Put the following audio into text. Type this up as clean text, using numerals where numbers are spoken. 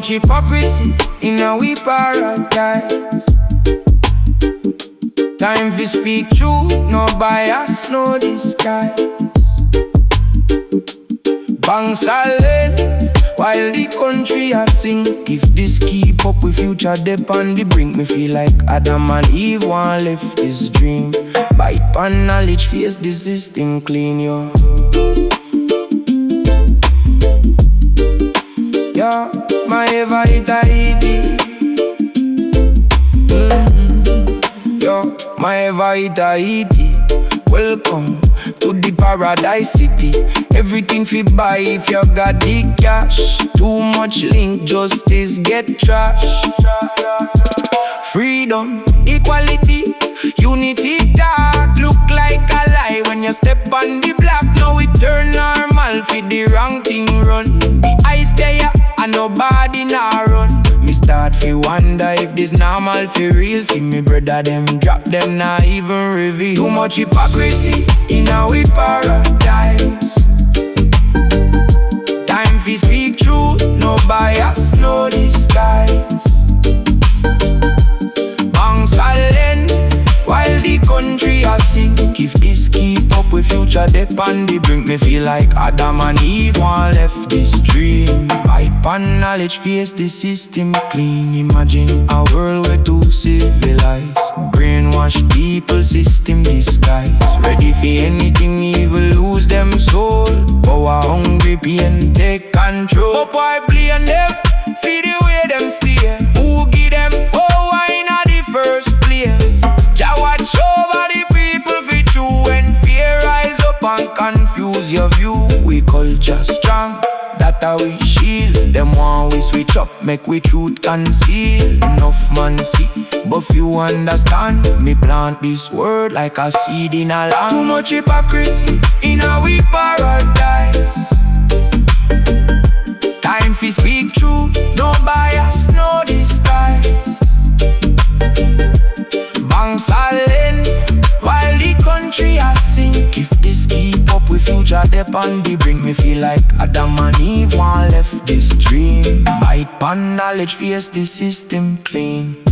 much hypocrisy in our paradise. Time to speak truth, no bias, no disguise. Bang silent while the country a sink. If this keep up with future dip on the brink, me feel like Adam and Eve want left this dream. Bite pan knowledge, face the system clean, yo. Yeah, my ever Tahiti. Yo, my ever Tahiti. Welcome to the paradise city. Everything fi buy if you got the cash. Too much link, justice get trash. Freedom, equality, unity dark. Look like a lie when you step on the block. Now it turn normal fi the wrong thing run. The eyes there and nobody nah run. Me start fi wonder if this normal fi real. See me brother them drop them nah even reveal. Too much hypocrisy in our paradise. Time fi speak truth, no bias, no disguise. Bang silent while the country a sink. If this keep up with future dip on the brink, me feel like Adam and Eve want left this dream. Hype and knowledge, face the system clean. Imagine a world where too civilized. Brainwash people, system disguise. Ready for anything, evil lose them soul. Power hungry, pain take control. But why blame them? Feed the way them steer. Who give them power in the first place? Jah watch over the people for true. When fear rise up and confuse your view, we culture strong, that how we shield. Them want we switch up, make we truth conceal. Enough man see, but few understand. Me plant this word like a seed in a land. Too much hypocrisy in our paradise. Time fi speak truth, no bias, no disguise. Bang silent while the country a sink. If this keep up with future dip on the brink, me feel like Adam and Eve want left this dream. Bite pan knowledge, face the system clean.